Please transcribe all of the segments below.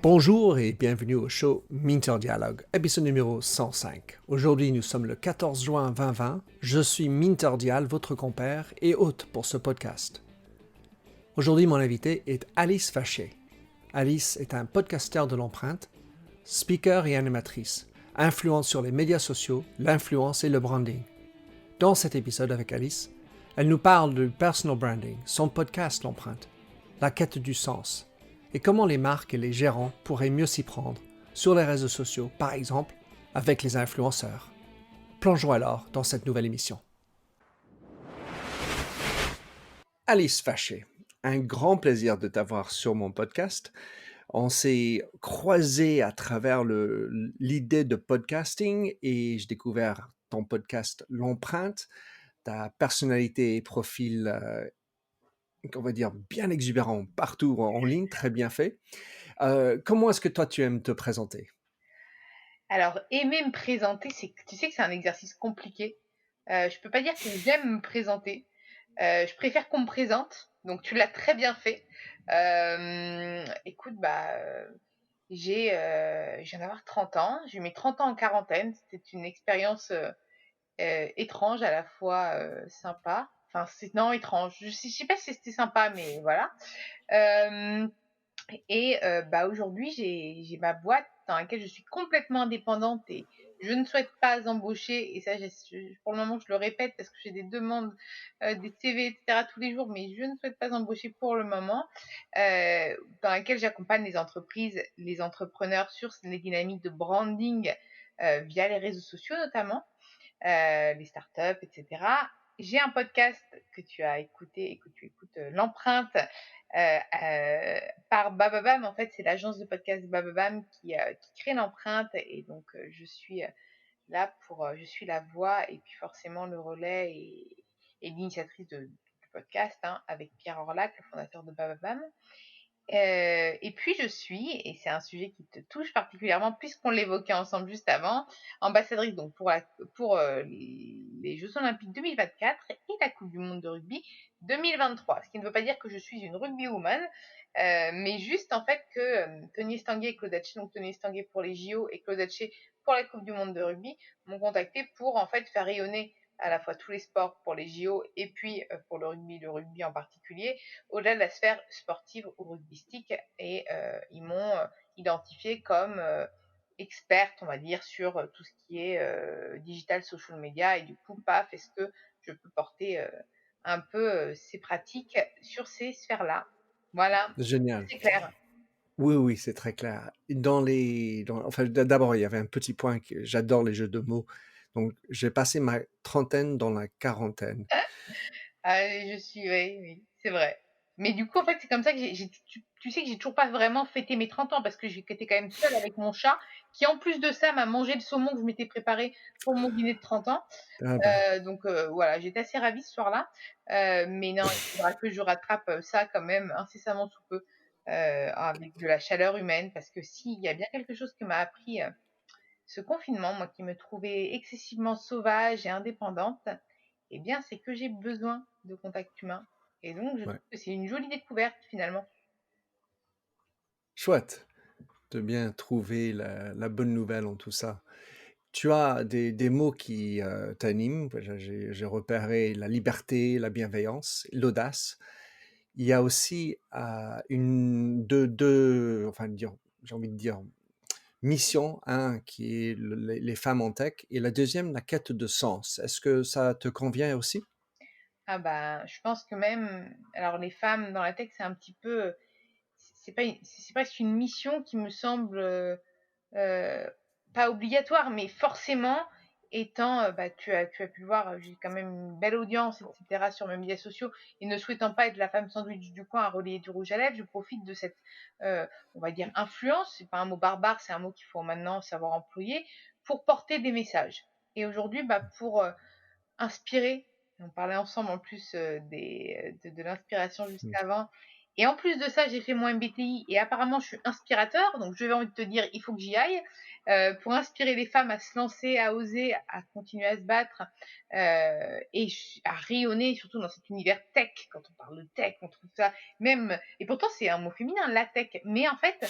Bonjour et bienvenue au show Minter Dialogue, épisode numéro 105. Aujourd'hui, nous sommes le 14 juin 2020. Je suis Minter Dial, votre compère et hôte pour ce podcast. Aujourd'hui, mon invité est Alice Vacher. Alice est un podcasteur de l'empreinte, speaker et animatrice, influente sur les médias sociaux, l'influence et le branding. Dans cet épisode avec Alice, elle nous parle du personal branding, son podcast L'Empreinte, la quête du sens, et comment les marques et les gérants pourraient mieux s'y prendre sur les réseaux sociaux, par exemple avec les influenceurs. Plongeons alors dans cette nouvelle émission. Alice Vacher, un grand plaisir de t'avoir sur mon podcast. On s'est croisés à travers l'idée de podcasting et j'ai découvert ton podcast L'Empreinte, ta personnalité et profil, on va dire, bien exubérant partout en ligne, très bien fait. Comment est-ce que toi, tu aimes te présenter? Alors, aimer me présenter, tu sais que c'est un exercice compliqué. Je peux pas dire que j'aime me présenter. Je préfère qu'on me présente. Donc, tu l'as très bien fait. Écoute, je viens d'avoir 30 ans. J'ai eu mes 30 ans en quarantaine. C'était une expérience étrange, à la fois sympa. Enfin, non, étrange. Je sais pas si c'était sympa, mais voilà. Euh, Aujourd'hui, j'ai ma boîte dans laquelle je suis complètement indépendante et je ne souhaite pas embaucher. Et ça, pour le moment, je le répète parce que j'ai des demandes, des CV, etc. tous les jours, mais je ne souhaite pas embaucher pour le moment. Dans laquelle j'accompagne les entreprises, les entrepreneurs sur les dynamiques de branding via les réseaux sociaux notamment, les startups, etc. J'ai un podcast que tu as écouté et que tu écoutes, L'Empreinte, par Bababam. En fait, c'est l'agence de podcast Bababam qui crée L'Empreinte. Et donc, je suis je suis la voix et puis forcément le relais et l'initiatrice du podcast, hein, avec Pierre Orlac, le fondateur de Bababam. Et puis et c'est un sujet qui te touche particulièrement puisqu'on l'évoquait ensemble juste avant, ambassadrice donc pour les Jeux Olympiques 2024 et la Coupe du Monde de rugby 2023. Ce qui ne veut pas dire que je suis une rugby woman, mais juste en fait que Tony Estanguet et Claude Haché, donc Tony Estanguet pour les JO et Claude Haché pour la Coupe du Monde de rugby, m'ont contacté pour en fait faire rayonner à la fois tous les sports pour les JO et puis pour le rugby en particulier, au-delà de la sphère sportive ou rugbystique. Et ils m'ont identifiée comme experte, on va dire, sur tout ce qui est digital, social media. Et du coup, paf, est-ce que je peux porter un peu ces pratiques sur ces sphères-là. Voilà, Génial. c'est clair. Oui, oui, c'est très clair. Enfin, d'abord, il y avait un petit point que j'adore les jeux de mots. Donc, j'ai passé ma trentaine dans la quarantaine. Oui, oui, c'est vrai. Mais du coup, en fait, c'est comme ça que tu sais que j'ai toujours pas vraiment fêté mes 30 ans parce que j'étais quand même seule avec mon chat qui, en plus de ça, m'a mangé le saumon que je m'étais préparé pour mon dîner de 30 ans. Ah ben, Donc voilà, j'étais assez ravie ce soir-là. Mais non, il faudra que je rattrape ça quand même incessamment sous peu, avec de la chaleur humaine, parce que s'il y a bien quelque chose que m'a appris ce confinement, moi qui me trouvais excessivement sauvage et indépendante, eh bien, c'est que j'ai besoin de contact humain. Et donc, je ouais. trouve que c'est une jolie découverte finalement. Chouette de bien trouver la bonne nouvelle en tout ça. Tu as des mots qui t'animent. J'ai repéré la liberté, la bienveillance, l'audace. Il y a aussi enfin, j'ai envie de dire, mission, un qui est les femmes en tech, et la deuxième, la quête de sens. Est-ce que ça te convient aussi? Ah bah, je pense que même, alors les femmes dans la tech, c'est un petit peu, c'est presque une mission qui me semble euh, pas obligatoire, mais forcément, étant, tu as pu le voir, j'ai quand même une belle audience, etc., sur mes médias sociaux, et ne souhaitant pas être la femme sandwich du coin à relayer du rouge à lèvres, je profite de cette, on va dire, influence. C'est pas un mot barbare, c'est un mot qu'il faut maintenant savoir employer pour porter des messages. Et aujourd'hui, pour inspirer, on parlait ensemble en plus de l'inspiration juste Mm. avant, Et en plus de ça, j'ai fait mon MBTI et apparemment je suis inspirateur, donc j'avais envie de te dire: «Il faut que j'y aille», pour inspirer les femmes à se lancer, à oser, à continuer à se battre, et à rayonner surtout dans cet univers tech. Quand on parle de tech, on trouve ça même, et pourtant c'est un mot féminin, la tech, mais en fait,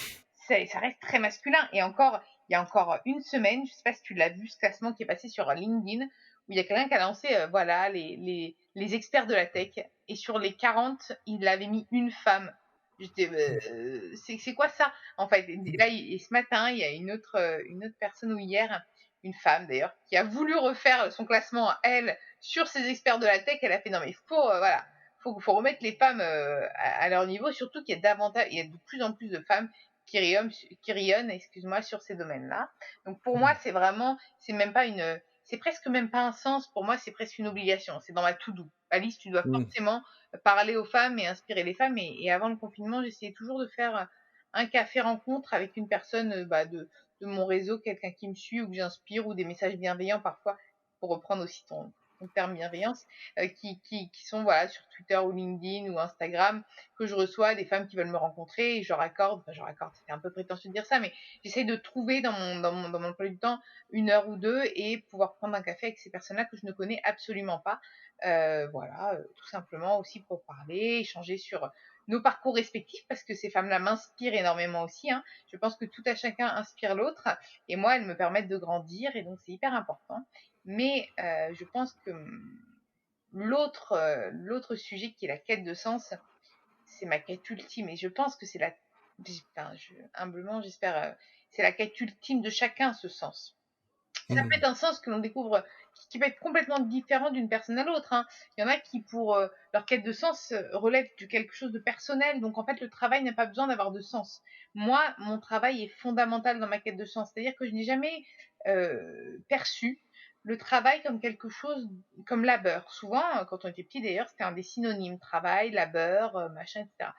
ça reste très masculin. Et encore, il y a encore une semaine, je sais pas si tu l'as vu, ce classement qui est passé sur LinkedIn, où il y a quelqu'un qui a lancé, voilà, les experts de la tech, et sur les 40, il avait mis une femme. J'étais, c'est quoi ça? En fait, et là, et ce matin, il y a une autre personne, ou hier, une femme d'ailleurs, qui a voulu refaire son classement, elle, sur ces experts de la tech. Elle a fait: «Non mais il faut, voilà, faut remettre les femmes, à leur niveau», surtout il y a de plus en plus de femmes qui rayonnent, excuse-moi, sur ces domaines-là. Donc pour moi, Mmh. c'est même pas une, c'est presque même pas un sens, pour moi, c'est presque une obligation. C'est dans ma to do. Alice, tu dois Mmh. forcément parler aux femmes et inspirer les femmes. Et avant le confinement, j'essayais toujours de faire un café rencontre avec une personne, de mon réseau, quelqu'un qui me suit ou que j'inspire, ou des messages bienveillants parfois, pour reprendre aussi ton terme bienveillance, qui sont, voilà, sur Twitter ou LinkedIn ou Instagram, que je reçois, des femmes qui veulent me rencontrer, et je leur accorde, c'était un peu prétentieux de dire ça, mais j'essaye de trouver dans mon emploi du temps une heure ou deux, et pouvoir prendre un café avec ces personnes-là que je ne connais absolument pas. Voilà, tout simplement aussi pour parler, échanger sur nos parcours respectifs, parce que ces femmes-là m'inspirent énormément aussi, hein. Je pense que tout à chacun inspire l'autre, et moi, elles me permettent de grandir, et donc c'est hyper important. Mais je pense que l'autre sujet, qui est la quête de sens, c'est ma quête ultime, et je pense que c'est la, enfin, humblement, j'espère, c'est la quête ultime de chacun, ce sens. Ça peut Mmh. être un sens que l'on découvre, qui peut être complètement différent d'une personne à l'autre, hein. Il y en a qui, pour leur quête de sens, relève de quelque chose de personnel. Donc en fait, le travail n'a pas besoin d'avoir de sens. Moi, mon travail est fondamental dans ma quête de sens. C'est-à-dire que je n'ai jamais perçu le travail comme quelque chose, comme labeur. Souvent, quand on était petit d'ailleurs, c'était un des synonymes: travail, labeur, machin, etc.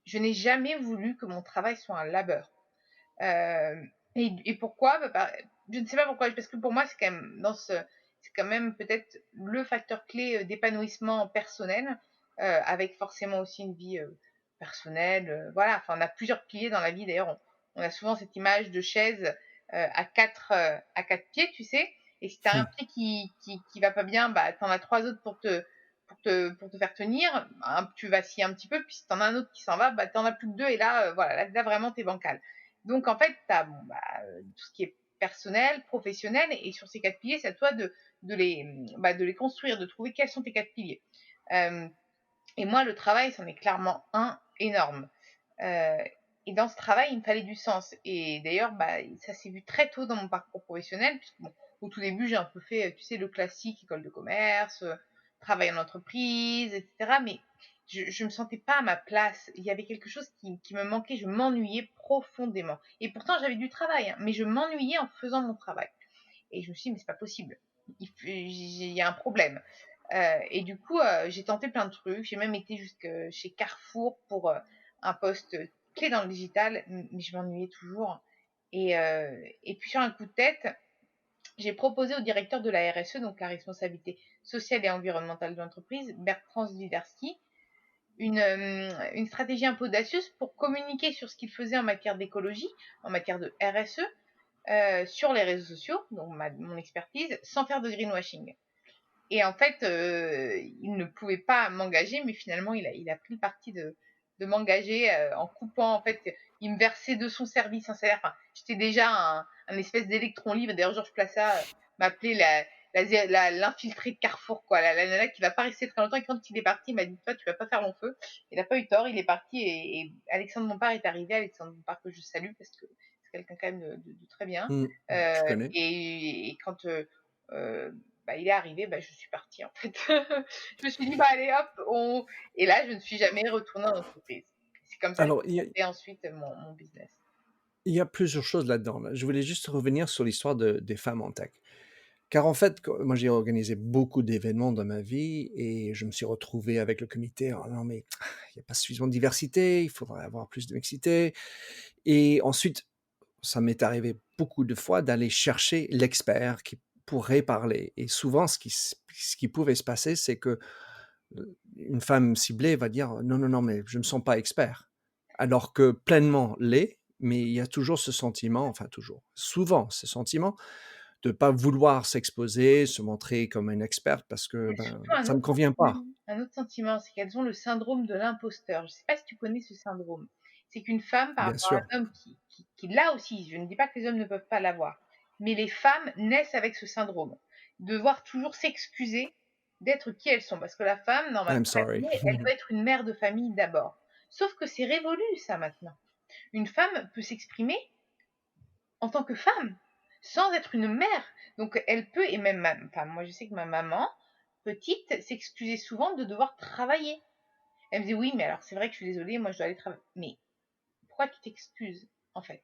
Je n'ai jamais voulu que mon travail soit un labeur. Et pourquoi? Je ne sais pas pourquoi, parce que pour moi, c'est quand même peut-être le facteur clé, d'épanouissement personnel, avec forcément aussi une vie, personnelle, voilà. Enfin, on a plusieurs piliers dans la vie. D'ailleurs, on a souvent cette image de chaise, à 4 pieds, tu sais? Et si tu as un pied qui va pas bien, bah, tu en as 3 autres pour te faire tenir. Tu vacilles un petit peu, puis si tu en as un autre qui s'en va, bah, tu en as plus que 2, et là, voilà, là vraiment, tu es bancal. Donc en fait, tu as, bon, tout ce qui est personnel, professionnel, et sur ces 4 piliers, c'est à toi de les construire, de trouver quels sont tes 4 piliers. Hem Et moi, le travail, c'en est clairement un énorme. Heu et dans ce travail, il me fallait du sens, et d'ailleurs, ça s'est vu très tôt dans mon parcours professionnel, puisque bon, au tout début, j'ai un peu fait, tu sais, le classique école de commerce, travail en entreprise, et cetera, mais je me sentais pas à ma place. Il y avait quelque chose qui me manquait, je m'ennuyais profondément, et pourtant j'avais du travail, hein, mais je m'ennuyais en faisant mon travail, et je me suis dit: «Mais c'est pas possible, il y a un problème». Et du coup, j'ai tenté plein de trucs. J'ai même été jusque chez Carrefour pour, un poste clé dans le digital, mais je m'ennuyais toujours. Et puis sur un coup de tête, j'ai proposé au directeur de la RSE, donc la responsabilité sociale et environnementale de l'entreprise, Bertrand Zwiderski, une stratégie un peu audacieuse pour communiquer sur ce qu'il faisait en matière d'écologie, en matière de RSE, sur les réseaux sociaux, donc mon expertise, sans faire de greenwashing. Et en fait, il ne pouvait pas m'engager, mais finalement, il a pris le parti de m'engager, en coupant, en fait, il me versait de son service un salaire. Enfin, j'étais déjà un espèce d'électron libre. D'ailleurs, Georges Plaça m'appelait l'infiltrée de Carrefour, quoi, la nana qui va pas rester très longtemps. Et quand il est parti, il m'a dit: «Toi, tu vas pas faire long feu». Il a pas eu tort, il est parti, et Alexandre Bompard est arrivé. Alexandre Bompard, que je salue, parce que c'est quelqu'un quand même de très bien. Mmh. Je connais. Et quand, heu, il est arrivé, je suis partie, en fait. Je me suis dit: «Bah, allez hop, on», et là, je ne suis jamais retournée en entreprise. C'est comme ça que Alors, j'ai monté ensuite mon business. il y a plusieurs choses là-dedans, là. Je voulais juste revenir sur l'histoire des femmes en tech. Car en fait, moi j'ai organisé beaucoup d'événements dans ma vie et je me suis retrouvé avec le comité: «Oh non mais il y a pas suffisamment de diversité, il faudrait avoir plus de mixité» et ensuite, ça m'est arrivé beaucoup de fois d'aller chercher l'expert qui pourrait parler et souvent ce qui pouvait se passer, c'est que, une femme ciblée va dire: «Non, non, non, mais je me sens pas expert». Alors que pleinement l'est, mais il y a toujours ce sentiment, enfin toujours, souvent ce sentiment de pas vouloir s'exposer, se montrer comme une experte parce que, Il y a ben, surtout ça me convient pas. un autre sentiment, c'est qu'elles ont le syndrome de l'imposteur. Je ne sais pas si tu connais ce syndrome? C'est qu'une femme par Bien rapport à sûr. un homme qui l'a aussi, je ne dis pas que les hommes ne peuvent pas l'avoir, mais les femmes naissent avec ce syndrome. Devoir toujours s'excuser d'être qui elles sont. Parce que la femme, normalement, I'm sorry. elle doit être une mère de famille d'abord. Sauf que c'est révolu ça maintenant. Une femme peut s'exprimer en tant que femme, sans être une mère. Donc elle peut, et même enfin, moi je sais que ma maman, petite, s'excusait souvent de devoir travailler. Elle me disait oui, mais alors c'est vrai que je suis désolée, moi je dois aller travailler. Mais pourquoi tu t'excuses en fait?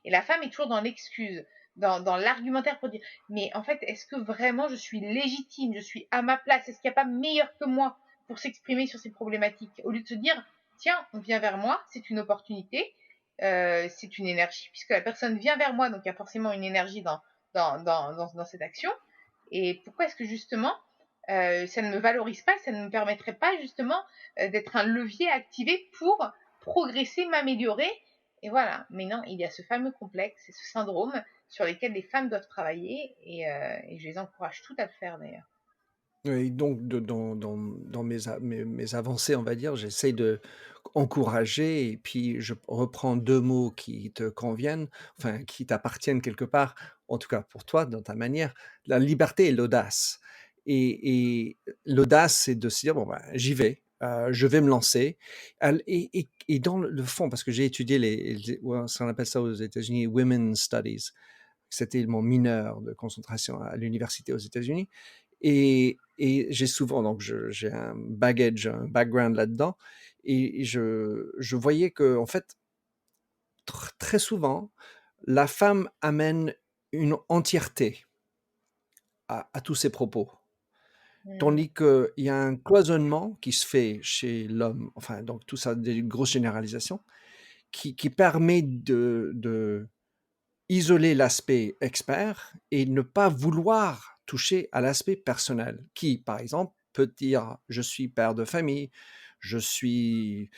Et la femme est toujours dans l'excuse, dans l'argumentaire pour dire mais en fait, est-ce que vraiment je suis légitime, je suis à ma place? Est-ce qu'il n'y a pas meilleur que moi pour s'exprimer sur ces problématiques? Au lieu de se dire tiens, on vient vers moi, c'est une opportunité, c'est une énergie, puisque la personne vient vers moi, donc il y a forcément une énergie dans cette action. Et pourquoi est-ce que justement ça ne me valorise pas, ça ne me permettrait pas justement d'être un levier activé pour progresser, m'améliorer? Et voilà. Mais non, il y a ce fameux complexe et ce syndrome sur lesquels les femmes doivent travailler et je les encourage toutes à le faire d'ailleurs. Oui, donc dans mes avancées, on va dire, j'essaie d'encourager et puis je reprends 2 mots qui te conviennent, enfin qui t'appartiennent quelque part, en tout cas pour toi, dans ta manière, la liberté et l'audace. Et l'audace, c'est de se dire: «Bon, ben, j'y vais, je vais me lancer». Al et dans le fond, parce que j'ai étudié les ouais, ça on appelle ça aux États-Unis Women's Studies. C'était mon mineur de concentration à l'université aux États-Unis et j'ai souvent donc j'ai un background là-dedans et je voyais qu'en fait, très souvent, la femme amène une entièreté à tous ses propos. Mmh. Tandis qu'il y a un cloisonnement qui se fait chez l'homme, enfin donc tout ça, des grosses généralisations, qui permet de isoler l'aspect expert et ne pas vouloir toucher à l'aspect personnel, qui, par exemple, peut dire: «Je suis père de famille, je suis,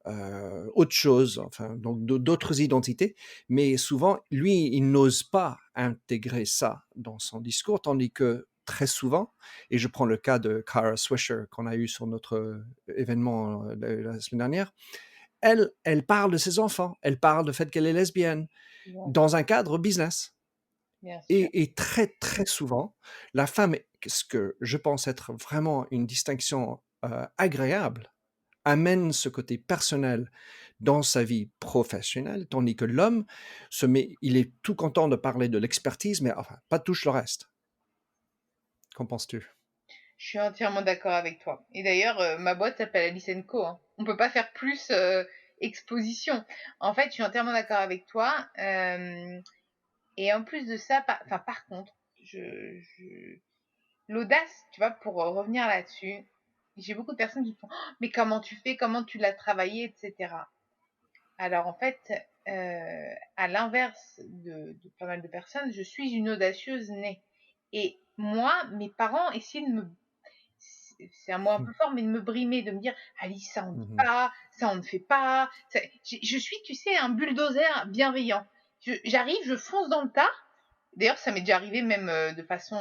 autre chose», enfin, donc d'autres identités. Mais souvent, lui, il n'ose pas intégrer ça dans son discours, tandis que très souvent, et je prends le cas de Kara Swisher qu'on a eu sur notre, événement, la semaine dernière, elle parle de ses enfants, elle parle du fait qu'elle est lesbienne, Bien sûr, dans un cadre business. bien sûr. Et très, très souvent, la femme, ce que je pense être vraiment une distinction, agréable, amène ce côté personnel dans sa vie professionnelle, tandis que l'homme il est tout content de parler de l'expertise, mais enfin, pas touche le reste. Qu'en penses-tu? Je suis entièrement d'accord avec toi. Et d'ailleurs, ma boîte s'appelle Alice Co, hein. On peut pas faire plus exposition. En fait, je suis entièrement d'accord avec toi. Et en plus de ça, enfin, par contre, je l'audace, tu vois, pour revenir là-dessus, j'ai beaucoup de personnes qui font «Oh, mais comment tu fais? Comment tu l'as travaillé?» et cetera. Alors en fait, à l'inverse de pas mal de personnes, je suis une audacieuse née. Et moi, mes parents essayaient de me c'est un mot un Mmh. peu fort, mais de me brimer, de me dire: «Alice, ça on ne dit Mmh. pas, ça on ne fait pas». Je suis, tu sais, un bulldozer bienveillant. J'arrive, je fonce dans le tas. D'ailleurs, ça m'est déjà arrivé même de façon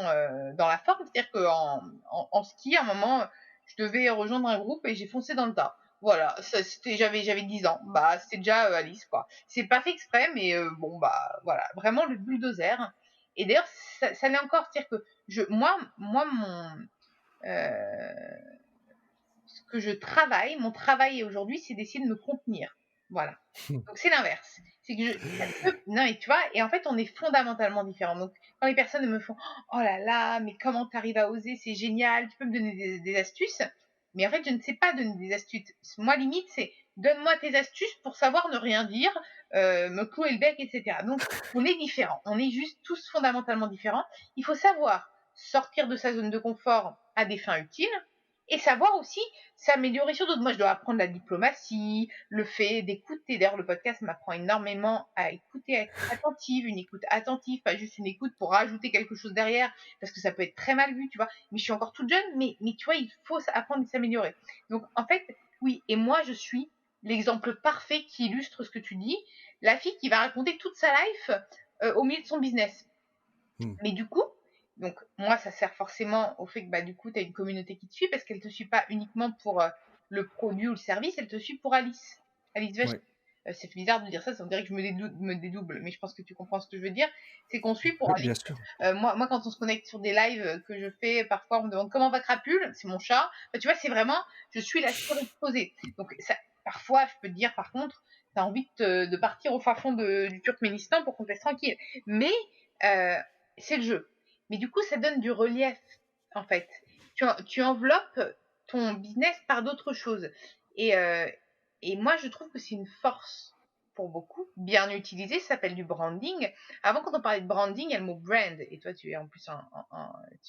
dans la forme, c'est-à-dire qu'en ski, à un moment, je devais rejoindre un groupe et j'ai foncé dans le tas. Voilà, j'avais 10 ans. Bah, c'était déjà Alice, quoi. C'est pas fait exprès, mais bon, bah, voilà, vraiment le bulldozer. Et d'ailleurs, ça l'est encore, c'est-à-dire que moi, euh, ce que je travaille, mon travail aujourd'hui, c'est d'essayer de me contenir. Voilà. Donc c'est l'inverse. C'est que non mais tu vois, et en fait on est fondamentalement différents. Donc quand les personnes me font oh là là, mais comment tu arrives à oser, c'est génial, tu peux me donner des astuces. Mais en fait, je ne sais pas donner des astuces. Moi, limite, c'est donne-moi tes astuces pour savoir ne rien dire, me clouer le bec, etc. Donc, on est différents. On est juste tous fondamentalement différents. Il faut savoir sortir de sa zone de confort à des fins utiles et savoir aussi s'améliorer sur d'autres. Moi, je dois apprendre la diplomatie, le fait d'écouter. D'ailleurs, le podcast m'apprend énormément à écouter, à être attentive, une écoute attentive, pas juste une écoute pour rajouter quelque chose derrière, parce que ça peut être très mal vu, tu vois. Mais je suis encore toute jeune, mais tu vois, il faut apprendre et s'améliorer. Donc, en fait, oui, et moi, je suis l'exemple parfait qui illustre ce que tu dis. La fille qui va raconter toute sa life au milieu de son business. Hmm. Mais du coup, donc moi, ça sert forcément au fait que bah, du coup, tu as une communauté qui te suit parce qu'elle te suit pas uniquement pour le produit ou le service, elle te suit pour Alice. Alice Vacher. Ouais, C'est bizarre de dire ça, ça me dirait que je me dédouble, mais je pense que tu comprends ce que je veux dire. C'est qu'on suit pour ouais, Alice. bien sûr. Moi, quand on se connecte sur des lives que je fais, parfois on me demande comment va Crapule, c'est mon chat. Enfin, tu vois, c'est vraiment, je suis la surexposée. Donc ça, parfois, je peux te dire, par contre, tu as envie de partir au fin fond du Turkménistan pour qu'on te laisse tranquille. Mais euh, c'est le jeu. Mais du coup, ça donne du relief, en fait. Tu enveloppes ton business par d'autres choses. Et, euh, et moi, je trouve que c'est une force pour beaucoup, bien utilisé, ça s'appelle du branding. Avant, quand on parlait de branding, il y a le mot brand. Et toi, tu es en plus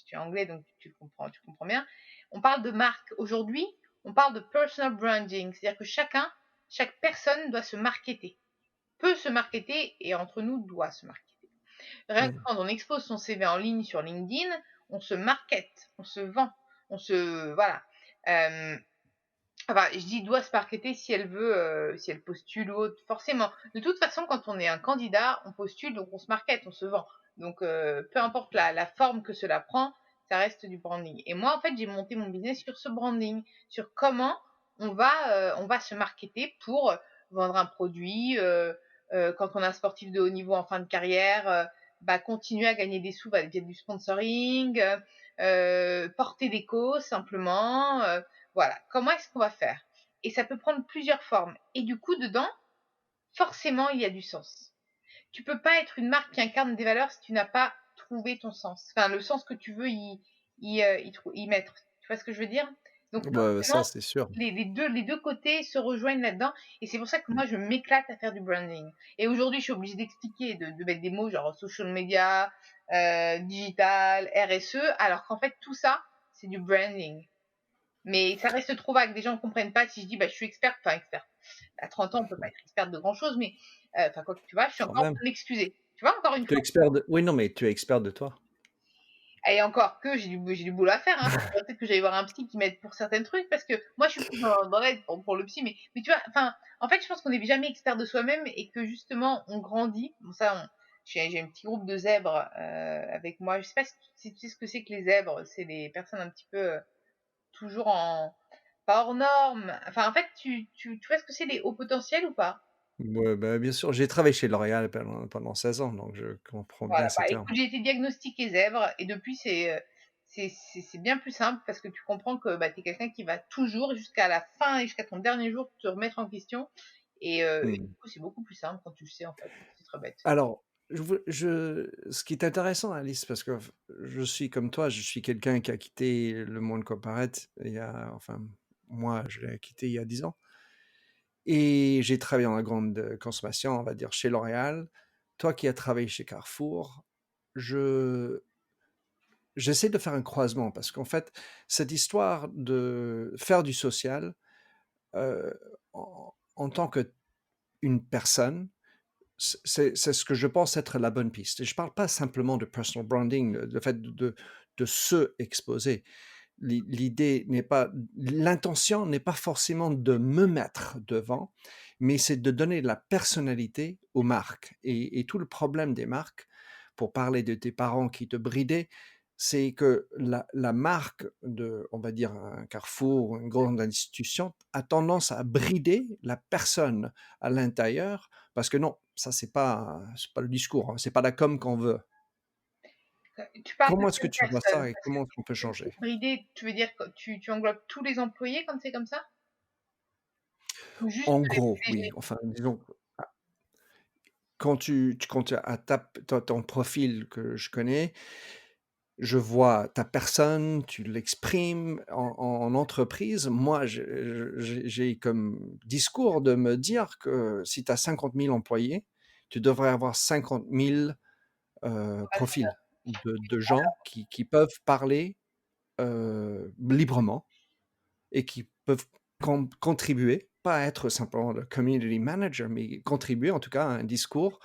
tu es anglais, donc tu comprends bien. On parle de marque. Aujourd'hui, on parle de personal branding. C'est-à-dire que chaque personne doit se marketer. Peut se marketer et entre nous doit se marketer. Rien que Hmm. quand on expose son CV en ligne sur LinkedIn, on se market, on se vend, on se voilà. Euh, enfin, je dis doit se marketer si elle veut, si elle postule ou autre, forcément. De toute façon, quand on est un candidat, on postule, donc on se market, on se vend. Donc, peu importe la forme que cela prend, ça reste du branding. Et moi, en fait, j'ai monté mon business sur ce branding, sur comment on va se marketer pour vendre un produit. Quand on est un sportif de haut niveau en fin de carrière, bah, continuer à gagner des sous via du sponsoring, porter des causes simplement. Voilà, comment est-ce qu'on va faire? Et ça peut prendre plusieurs formes. Et du coup, dedans, forcément, il y a du sens. Tu peux pas être une marque qui incarne des valeurs si tu n'as pas trouvé ton sens. Enfin, le sens que tu veux y mettre. Tu vois ce que je veux dire? Donc Ouais, ça, forcément, c'est sûr. les deux côtés se rejoignent là-dedans. Et c'est pour ça que moi, je m'éclate à faire du branding. Et aujourd'hui, je suis obligée d'expliquer, de mettre des mots genre social media, digital, RSE, alors qu'en fait, tout ça, c'est du branding. Mais ça reste trop vague. Les gens ne comprennent pas si je dis, bah, je suis experte, enfin experte. À 30 ans, on peut pas être experte de grand chose, mais enfin, quoi que tu vois, je suis Quand encore même. m'excuser. Tu vois, encore une Tu es fois. expert de... Oui, non, mais tu es expert de toi. Et encore que j'ai du boulot à faire, hein. Faudrait peut-être que j'aille voir un psy qui m'aide pour certains trucs, parce que moi, je suis plus dans l'aide pour le psy, mais tu vois, enfin, en fait, je pense qu'on n'est jamais expert de soi-même et que justement, on grandit. Bon, ça, j'ai un petit groupe de zèbres avec moi. Je sais pas si tu sais ce que c'est que les zèbres. C'est des personnes un petit peu toujours en pas hors normes. Enfin, en fait, tu vois ce que c'est les hauts potentiels ou pas? Ouais, bah, bien sûr, j'ai travaillé chez L'Oréal pendant 16 ans, donc je comprends bien Voilà, ces bah, termes. écoute, j'ai été diagnostiquée zèbre et depuis c'est bien plus simple parce que tu comprends que, bah, tu es quelqu'un qui va toujours jusqu'à la fin et jusqu'à ton dernier jour te remettre en question et du Mmh. coup, c'est beaucoup plus simple quand tu le sais, en fait. C'est très bête. Alors, ce qui est intéressant, Alice, parce que je suis comme toi, je suis quelqu'un qui a quitté le monde corporate enfin, moi, je l'ai quitté il y a 10 ans. Et j'ai travaillé dans la grande consommation, on va dire, chez L'Oréal. Toi qui as travaillé chez Carrefour, je, j'essaie de faire un croisement parce qu'en fait, cette histoire de faire du social euh, en tant qu'une personne, c'est ce que je pense être la bonne piste. Et je ne parle pas simplement de personal branding, le fait de se exposer. L'idée n'est pas, l'intention n'est pas forcément de me mettre devant, mais c'est de donner de la personnalité aux marques. Et tout le problème des marques, pour parler de tes parents qui te bridaient, c'est que la marque de, on va dire, un Carrefour, une grande institution, a tendance à brider la personne à l'intérieur, parce que non, ça, c'est pas le discours, hein, c'est pas la com qu'on veut. Tu parles de Comment est-ce que quelle tu vois ça personne? et Parce comment est-ce qu'on peut que changer? brider, tu veux dire que tu englobes tous les employés quand c'est comme ça? Ou juste En les gros, oui, PDG? enfin, disons, quand tu as ton profil que je connais, je vois ta personne, tu l'exprimes en entreprise. Moi, j'ai comme discours de me dire que si tu as 50 000 employés, tu devrais avoir 50 000 profils de gens qui peuvent parler librement. et qui peuvent contribuer, pas être simplement le community manager, mais contribuer en tout cas à un discours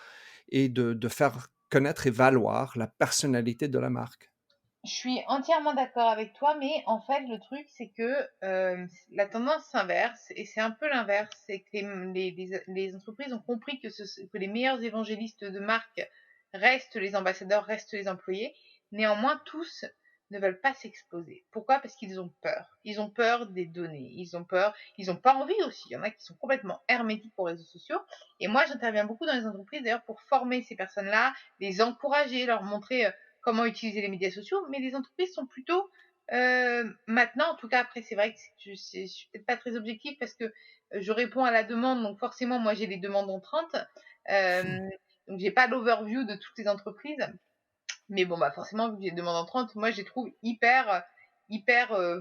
et de faire connaître et valoir la personnalité de la marque. Je suis entièrement d'accord avec toi, mais en fait, le truc, c'est que la tendance s'inverse, et c'est un peu l'inverse. C'est que les entreprises ont compris que les meilleurs évangélistes de marque restent les ambassadeurs, restent les employés. Néanmoins, tous ne veulent pas s'exposer. Pourquoi? Parce qu'ils ont peur. Ils ont peur des données. Ils ont peur. Ils n'ont pas envie aussi. Il y en a qui sont complètement hermétiques aux réseaux sociaux. Et moi, j'interviens beaucoup dans les entreprises, d'ailleurs, pour former ces personnes-là, les encourager, leur montrer comment utiliser les médias sociaux, mais les entreprises sont plutôt maintenant, en tout cas après c'est vrai que je suis peut-être pas très objective parce que je réponds à la demande, donc forcément moi j'ai les demandes entrantes, donc j'ai pas l'overview de toutes les entreprises, mais bon, bah, forcément, vu que j'ai demande entrante, moi, je les trouve hyper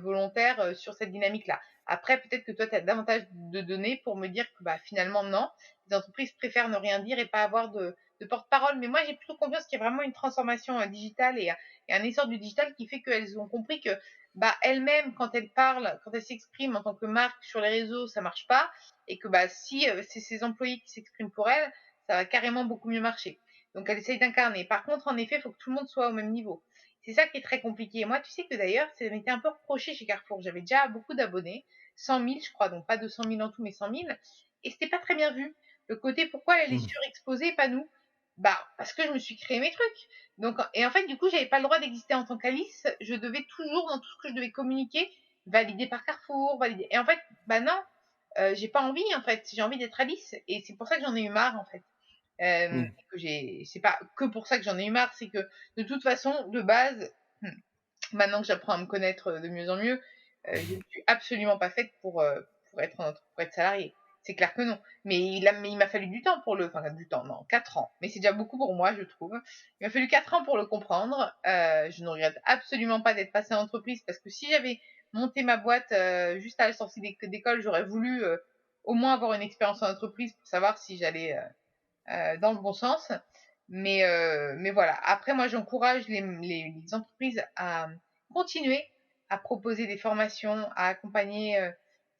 volontaires sur cette dynamique-là. Après, peut-être que toi, tu as davantage de données pour me dire que bah, finalement, non. Les entreprises préfèrent ne rien dire et pas avoir de porte-parole. Mais moi, j'ai plutôt confiance qu'il y a vraiment une transformation digitale et un essor du digital qui fait qu'elles ont compris que bah, elles-mêmes, quand elles parlent, quand elles s'expriment en tant que marque sur les réseaux, ça marche pas. Et que bah, si c'est ses employés qui s'expriment pour elles, ça va carrément beaucoup mieux marcher. Donc elle essaye d'incarner. Par contre, en effet, il faut que tout le monde soit au même niveau. C'est ça qui est très compliqué. Moi, tu sais que d'ailleurs, ça m'était un peu reproché chez Carrefour. J'avais déjà beaucoup d'abonnés, 100 000, je crois, donc pas 200 000 en tout, mais 100 000. Et c'était pas très bien vu. Le côté, pourquoi elle est Mmh. surexposée, pas nous? Bah, parce que je me suis créé mes trucs. Donc, et en fait, du coup, j'avais pas le droit d'exister en tant qu'Alice. Je devais toujours, dans tout ce que je devais communiquer, valider par Carrefour, valider. Et en fait, bah non, j'ai pas envie, en fait. J'ai envie d'être Alice. Et c'est pour ça que j'en ai eu marre, en fait. Mmh. C'est pas que pour ça que j'en ai eu marre, c'est que de toute façon, de base, maintenant que j'apprends à me connaître de mieux en mieux, je ne suis absolument pas faite pour être salariée. C'est clair que non. Mais il m'a fallu du temps enfin du temps, non, 4 ans. Mais c'est déjà beaucoup pour moi, je trouve. Il m'a fallu 4 ans pour le comprendre. Je ne regrette absolument pas d'être passée en entreprise parce que si j'avais monté ma boîte juste à la sortie d'école, j'aurais voulu au moins avoir une expérience en entreprise pour savoir si j'allais dans le bon sens. Mais voilà. Après, moi, j'encourage les entreprises à continuer à proposer des formations, à accompagner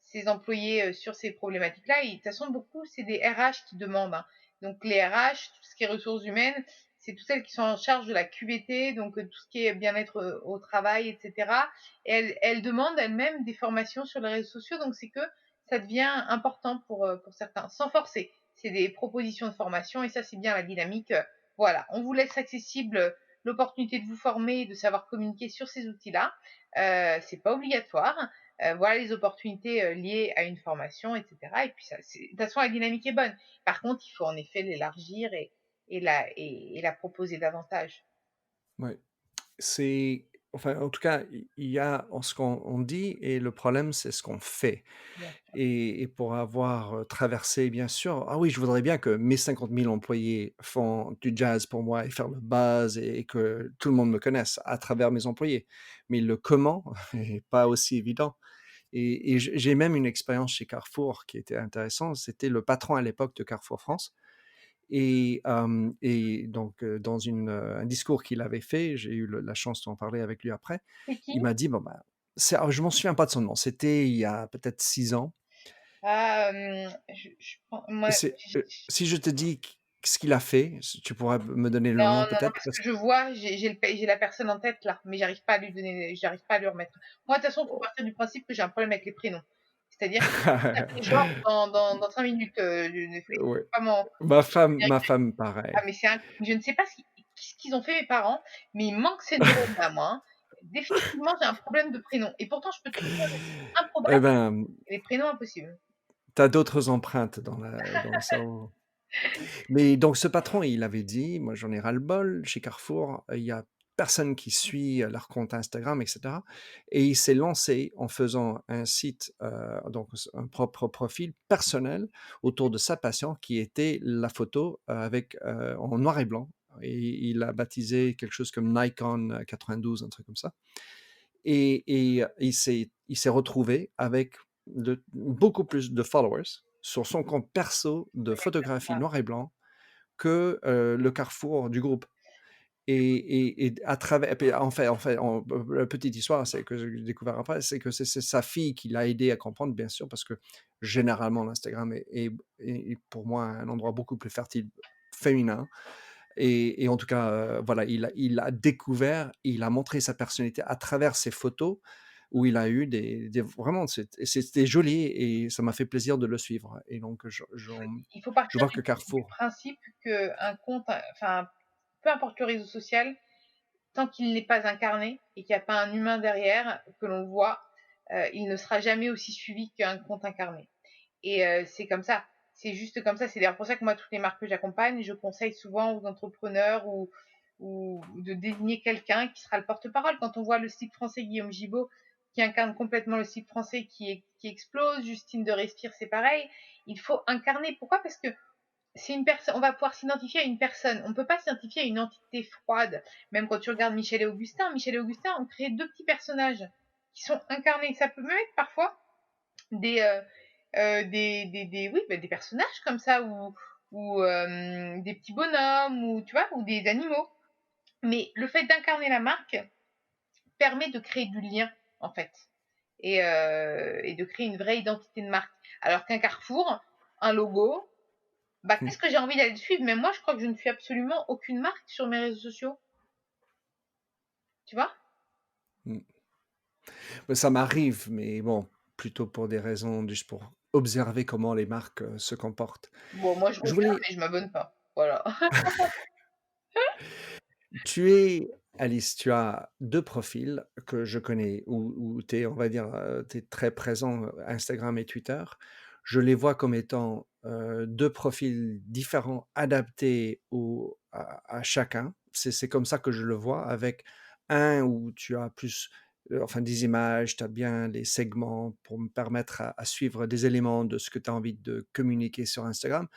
ses employés sur ces problématiques-là. Et de toute façon, beaucoup, c'est des RH qui demandent, hein. Donc, les RH, tout ce qui est ressources humaines, c'est toutes celles qui sont en charge de la QVT, donc tout ce qui est bien-être au travail, etc. Et elles demandent elles-mêmes des formations sur les réseaux sociaux. Donc, c'est que ça devient important pour certains, sans forcer. C'est des propositions de formation et ça, c'est bien la dynamique. Voilà, on vous laisse accessible l'opportunité de vous former et de savoir communiquer sur ces outils-là. C'est pas obligatoire. Voilà les opportunités liées à une formation, etc. Et puis ça, de toute façon, la dynamique est bonne. Par contre, il faut en effet l'élargir et la proposer davantage. Ouais. C'est enfin, en tout cas, il y a ce qu'on on dit et le problème, c'est ce qu'on fait Bien sûr. et pour avoir, traversé bien sûr ah oui, je voudrais bien que mes 50 000 employés font du jazz pour moi et faire le buzz et que tout le monde me connaisse à travers mes employés. Mais le comment est pas aussi évident et j'ai même une expérience chez Carrefour qui était intéressante. C'était le patron à l'époque de Carrefour France et donc, dans un discours qu'il avait fait, j'ai eu la chance d'en parler avec lui après. C'est qui? Il m'a dit, bon, ben, alors, je m'en souviens pas de son nom, c'était il y a peut-être 6 ans. Ah, moi, Si je te dis ce qu'il a fait, tu pourras me donner le non, nom non, non, peut-être parce parce que je vois, j'ai la personne en tête là, mais j'arrive pas à lui remettre. Moi, de toute façon, il faut partir du principe que j'ai un problème avec les prénoms. C'est-à-dire que si tu m'appelles Georges dans 5 minutes, je ne fais Ouais, pas mon ma femme ah pareil. mais je ne sais pas ce qu'ils ont fait mes parents, mais il manque ces neurones-là, moi, hein. Définitivement, j'ai un problème de prénom et pourtant je peux te dire des trucs Eh improbables ben, et les prénoms impossibles. tu as d'autres empreintes dans le cerveau. Mais donc ce patron, il avait dit: «Moi, j'en ai ras-le-bol, chez Carrefour, il y a personne qui suit, leur compte Instagram et cetera» et il s'est lancé en faisant un site, donc un propre profil personnel autour de sa passion qui était la photo, avec, en noir et blanc et il a baptisé quelque chose comme Nikon, 92, un truc comme ça et il s'est retrouvé avec beaucoup plus de followers sur son compte perso de Ça m'étonne photographie pas. noir et blanc que, le Carrefour du groupe et à travers, et puis, la petite histoire, c'est que j'ai découvert après, c'est que c'est sa fille qui l'a aidé à comprendre, bien sûr, parce que généralement, l'Instagram est pour moi un endroit beaucoup plus fertile féminin. Et en tout cas, voilà, il a découvert, il a montré sa personnalité à travers ses photos où il a eu vraiment, c'était joli et ça m'a fait plaisir de le suivre. Et donc, Il faut je partir vois que du Carrefour. principe qu'un compte, enfin, peu importe le réseau social, tant qu'il n'est pas incarné et qu'il n'y a pas un humain derrière que l'on voit, il ne sera jamais aussi suivi qu'un compte incarné. Et c'est comme ça. C'est juste comme ça. C'est d'ailleurs pour ça que moi, toutes les marques que j'accompagne, je conseille souvent aux entrepreneurs ou de désigner quelqu'un qui sera le porte-parole. Quand on voit le site français Guillaume Gibault qui incarne complètement le site français qui explose, Justine de Respire, c'est pareil. Il faut incarner. Pourquoi? Parce que c'est une personne, on va pouvoir s'identifier à une personne. On ne peut pas s'identifier à une entité froide. Même quand tu regardes Michel et Augustin ont créé deux petits personnages qui sont incarnés. Ça peut même être parfois des, oui, bah, des personnages comme ça ou des petits bonhommes ou tu vois ou des animaux. Mais le fait d'incarner la marque permet de créer du lien en fait et de créer une vraie identité de marque. Alors qu'un Carrefour, un logo, bah, qu'est-ce que j'ai envie d'aller suivre? Mais moi, je crois que je ne suis absolument aucune marque sur mes réseaux sociaux. Tu vois? Ça m'arrive, mais bon, plutôt pour des raisons juste pour observer comment les marques, se comportent. Bon, moi, je Je regarde, voulais mais je m'abonne pas. Voilà. tu es Alice, tu as 2 profils que je connais où tu es, on va dire, tu es très présent, Instagram et Twitter. Je les vois comme étant, 2 profils différents adaptés à chacun. C'est comme ça que je le vois, avec un où tu as plus, enfin des images, tu as bien les segments pour me permettre à suivre des éléments de ce que tu as envie de communiquer sur Instagram.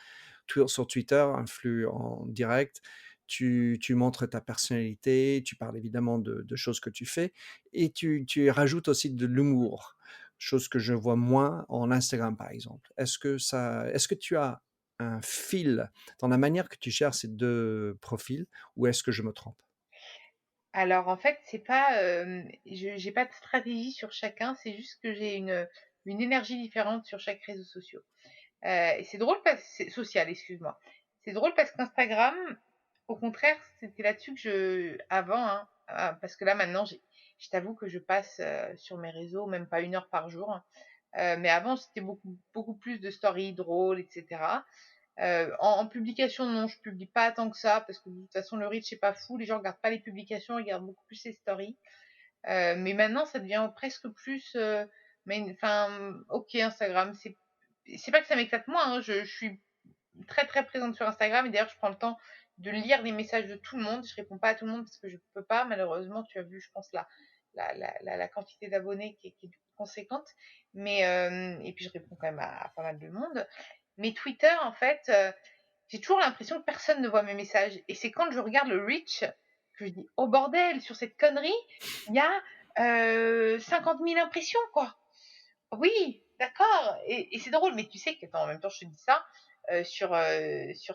Sur Twitter, un flux en direct, tu montres ta personnalité, tu parles évidemment de choses que tu fais et tu rajoutes aussi de l'humour, chose que je vois moins en Instagram, par exemple. Est-ce que tu as un fil dans la manière que tu gères ces 2 profils ou est-ce que je me trompe? Alors, en fait, c'est pas, je j'ai pas de stratégie sur chacun, c'est juste que j'ai une énergie différente sur chaque réseau social. Et c'est drôle parce c'est social, excuse-moi. C'est drôle parce qu'Instagram, au contraire, c'était là-dessus que avant, hein, parce que là, maintenant, je t'avoue que je passe, sur mes réseaux même pas 1 heure par jour. Mais avant, c'était beaucoup plus de stories drôles et cetera. En publication, non, je publie pas tant que ça parce que de toute façon, le reach est pas fou. Les gens regardent pas les publications, ils regardent beaucoup plus les stories. Mais maintenant, ça devient presque plus, mais enfin, OK, Instagram, c'est pas que ça m'éclate moins, hein, je suis très, très présente sur Instagram et d'ailleurs, je prends le temps de lire les messages de tout le monde. Je réponds pas à tout le monde parce que je peux pas malheureusement. Tu as vu, je pense la quantité d'abonnés qui est conséquente. Mais, et puis je réponds quand même à pas mal de monde. Mais Twitter, en fait, j'ai toujours l'impression que personne ne voit mes messages et c'est quand je regarde le reach que je dis: «Oh bordel, sur cette connerie, il y a, 50 000 impressions, quoi!» Oui, d'accord et c'est drôle, mais tu sais que attends, en même temps, je te dis ça, sur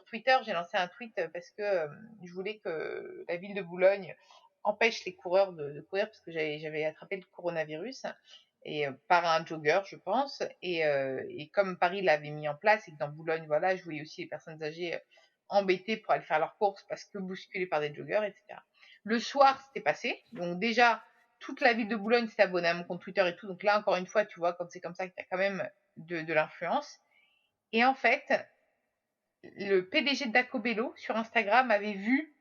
Twitter, j'ai lancé un tweet, parce que, je voulais que la ville de Boulogne empêche les coureurs de courir parce que j'avais attrapé le coronavirus et par un jogger, je pense et comme Paris l'avait mis en place et que dans Boulogne, voilà, je voyais aussi les personnes âgées, embêtées pour aller faire leurs courses parce que bousculées par des joggers et cetera. Le soir, c'était passé, donc déjà, toute la ville de Boulogne s'est abonnée à mon compte Twitter et tout. Donc là, encore une fois, tu vois, quand c'est comme ça que tu as quand même de l'influence. Et en fait, le PDG d'Acobello sur Instagram avait vu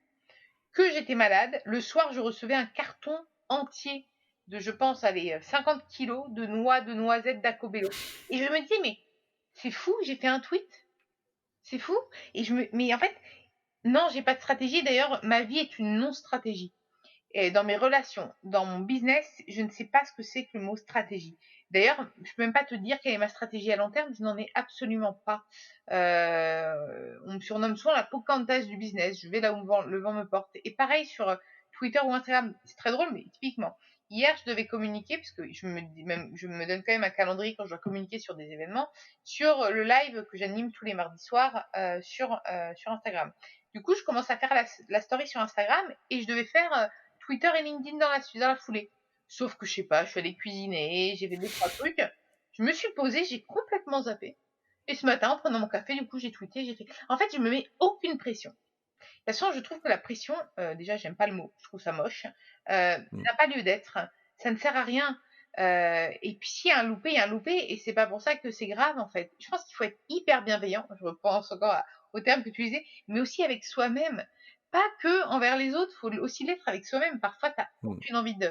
que j'étais malade. Le soir, je recevais un carton entier de, je pense, allez, 50 kilos de noix, de noisettes d'Acobello. Et je me dis, mais c'est fou, j'ai fait un tweet. C'est fou. Mais en fait, non, j'ai pas de stratégie. D'ailleurs, ma vie est une non-stratégie. Et dans mes relations, dans mon business, je ne sais pas ce que c'est que le mot stratégie. D'ailleurs, je peux même pas te dire quelle est ma stratégie à long terme, je n'en ai absolument pas. On me surnomme souvent la Pocahontas du business. Je vais là où le vent me porte. Et pareil sur Twitter ou Instagram, c'est très drôle, mais typiquement, hier, je devais communiquer, parce que je me donne quand même un calendrier quand je dois communiquer sur des événements, sur le live que j'anime tous les mardis soirs sur Instagram. Du coup, je commence à faire la story sur Instagram et je devais faire Twitter et LinkedIn dans la foulée. Sauf que je sais pas, je suis allée cuisiner, j'ai fait 2-3 trucs. Je me suis posée, j'ai complètement zappé. Et ce matin, en prenant mon café, du coup, j'ai tweeté, j'ai fait. En fait, je me mets aucune pression. De toute façon, je trouve que la pression, déjà, j'aime pas le mot, je trouve ça moche, Mm. n'a pas lieu d'être. Ça ne sert à rien. Et puis, s'il y a un loupé, il y a un loupé, et c'est pas pour ça que c'est grave, en fait. Je pense qu'il faut être hyper bienveillant. Je repense encore au terme que tu disais, mais aussi avec soi-même. Pas que envers les autres, il faut aussi l'être avec soi-même. Parfois, tu n'as Mm. aucune envie de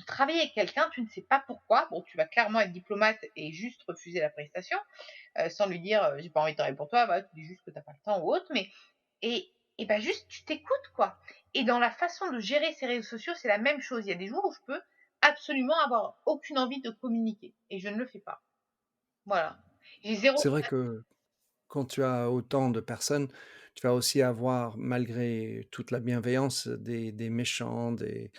travailler avec quelqu'un, tu ne sais pas pourquoi. Bon, tu vas clairement être diplomate et juste refuser la prestation, sans lui dire j'ai pas envie de travailler pour toi, bah, tu dis juste que t'as pas le temps ou autre, mais et ben juste tu t'écoutes quoi. Et dans la façon de gérer ces réseaux sociaux, c'est la même chose. Il y a des jours où je peux absolument avoir aucune envie de communiquer et je ne le fais pas. Voilà. J'ai zéro. C'est vrai que quand tu as autant de personnes, tu vas aussi avoir, malgré toute la bienveillance, des méchants, des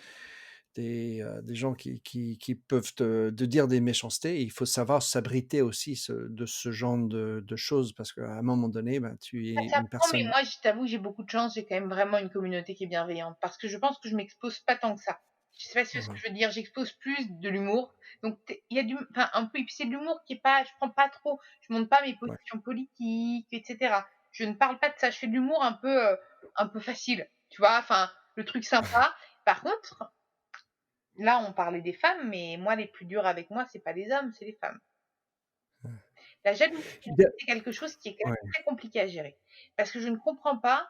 gens qui peuvent te dire des méchancetés. Il faut savoir s'abriter aussi de ce genre de choses parce qu'à un moment donné, ben, tu es Ça une prend, mais personne. moi, je t'avoue, j'ai beaucoup de chance. J'ai quand même vraiment une communauté qui est bienveillante parce que je pense que je m'expose pas tant que ça. Je sais pas si c'est ce que Mhm. je veux dire. J'expose plus de l'humour. Donc, il y a enfin, un peu, et puis c'est de l'humour qui est pas, je prends pas trop, je montre pas mes Ouais. positions politiques, etc. Je ne parle pas de ça. Je fais de l'humour un peu facile, tu vois, enfin, le truc sympa. Par contre, là, on parlait des femmes, mais moi, les plus durs avec moi, c'est pas les hommes, c'est les femmes. La jalousie, Bien- c'est quelque chose qui est quand ouais. même très compliqué à gérer. Parce que je ne comprends pas,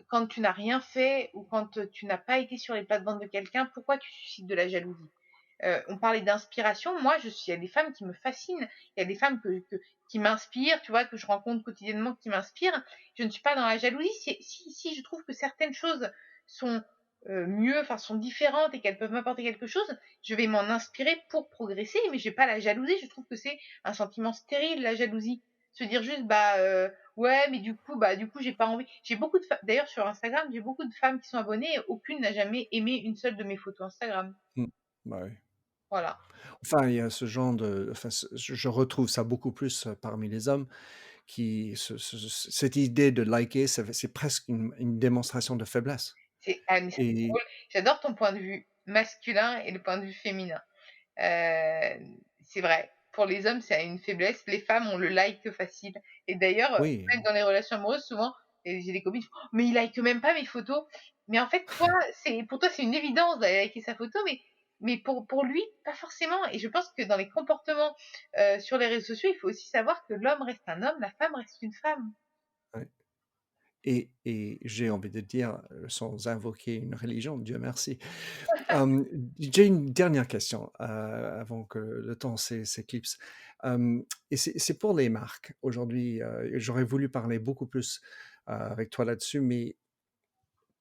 quand tu n'as rien fait ou quand tu n'as pas été sur les plates-bandes de quelqu'un, pourquoi tu suscites de la jalousie. On parlait d'inspiration. Moi, il y a des femmes qui me fascinent. Il y a des femmes qui m'inspirent, tu vois, que je rencontre quotidiennement, qui m'inspirent. Je ne suis pas dans la jalousie. Si je trouve que certaines choses sont mieux, enfin, sont différentes et qu'elles peuvent m'apporter quelque chose, je vais m'en inspirer pour progresser, mais je vais pas la jalouser. Je trouve que c'est un sentiment stérile, la jalousie. Se dire juste, ouais, mais du coup, j'ai pas envie. J'ai beaucoup de femmes, d'ailleurs, sur Instagram, j'ai beaucoup de femmes qui sont abonnées et aucune n'a jamais aimé une seule de mes photos Instagram. Mm. Bah oui. Voilà. Enfin, il y a ce genre enfin, je retrouve ça beaucoup plus parmi les hommes cette idée de liker, c'est presque une démonstration de faiblesse. Mais ça, c'est Et drôle. J'adore ton point de vue masculin et le point de vue féminin. C'est vrai. Pour les hommes, c'est une faiblesse. Les femmes ont le like facile. Et d'ailleurs, oui, même dans les relations amoureuses, souvent, et j'ai des copines qui font: «Oh, mais il like même pas mes photos». Mais en fait, pour toi, c'est une évidence d'aller liker sa photo, mais pour lui, pas forcément. Et je pense que dans les comportements sur les réseaux sociaux, il faut aussi savoir que l'homme reste un homme, la femme reste une femme. ouais. Et j'ai envie de dire, sans invoquer une religion, Dieu merci. Hem, j'ai une dernière question, avant que le temps s'éclipse. Et c'est pour les marques. Aujourd'hui, j'aurais voulu parler beaucoup plus, avec toi là-dessus, mais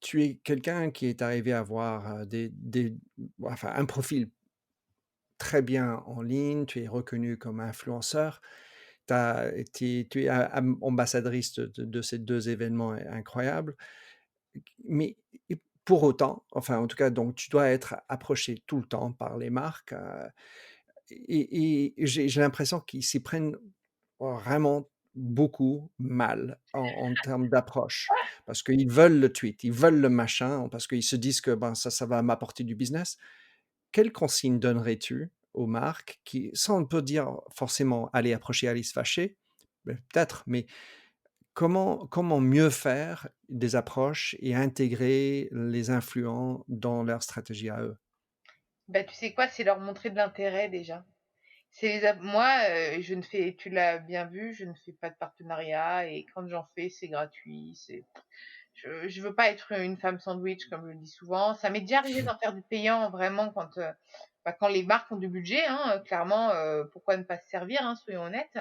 tu es quelqu'un qui est arrivé à avoir, enfin, un profil très bien en ligne, tu es reconnu comme influenceur. Tu es ambassadrice de ces 2 événements incroyables. Mais pour autant, enfin, en tout cas, donc tu dois être approché tout le temps par les marques, et j'ai l'impression qu'ils s'y prennent vraiment beaucoup mal en termes d'approche. Parce qu'ils veulent le tweet, ils veulent le machin, parce qu'ils se disent que, ben, ça va m'apporter du business. Quelle consigne donnerais-tu aux marques qui, sans on peut dire forcément aller approcher Alice Vacher, peut-être, mais comment mieux faire des approches et intégrer les influents dans leur stratégie à eux? Bah, tu sais quoi? C'est leur montrer de l'intérêt déjà. C'est moi, je ne fais tu l'as bien vu, je ne fais pas de partenariat et quand j'en fais, c'est gratuit, je veux pas être une femme sandwich comme je le dis souvent. Ça m'est déjà arrivé d'en faire du payant vraiment quand les marques ont du budget, hein, clairement, pourquoi ne pas se servir, hein, soyons honnêtes.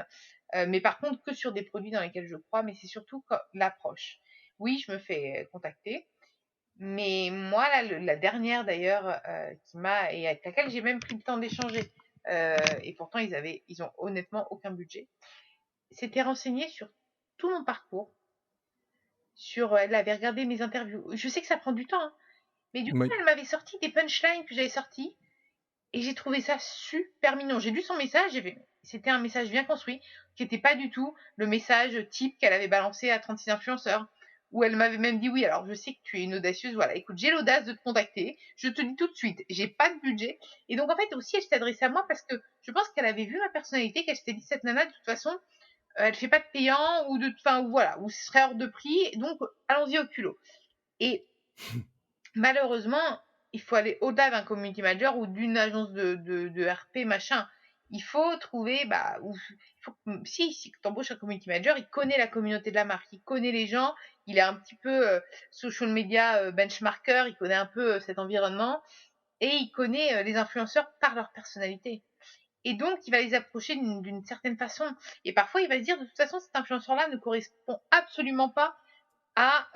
Mais par contre que sur des produits dans lesquels je crois, mais c'est surtout l'approche. Oui, je me fais contacter, mais moi là, la dernière d'ailleurs, qui m'a et avec laquelle j'ai même pris le temps d'échanger, et pourtant ils ont honnêtement aucun budget, s'était renseignée sur tout mon parcours, elle avait regardé mes interviews. Je sais que ça prend du temps, hein, mais du coup, Oui, elle m'avait sorti des punchlines que j'avais sorties et j'ai trouvé ça super mignon. J'ai lu son message, c'était un message bien construit, qui était pas du tout le message type qu'elle avait balancé à 36 influenceurs. où elle m'avait même dit: «Oui, alors je sais que tu es une audacieuse, voilà, écoute, j'ai l'audace de te contacter, je te dis tout de suite, j'ai pas de budget». Et donc en fait aussi, elle s'est adressée à moi parce que je pense qu'elle avait vu ma personnalité, qu'elle s'était dit: «Cette nana, de toute façon, elle fait pas de payant ou de enfin voilà, ou ce serait hors de prix, donc allons-y au culot». Et malheureusement, il faut aller au-delà d'un community manager ou d'une agence de RP machin. Il faut trouver, bah, ou il faut que si tu embauches un community manager, il connaît la communauté de la marque, il connaît les gens, il est un petit peu, social media, benchmarker, il connaît un peu, cet environnement et il connaît, les influenceurs par leur personnalité. Et donc il va les approcher d'une certaine façon et parfois il va se dire: «De toute façon, cet influenceur-là ne correspond absolument pas à,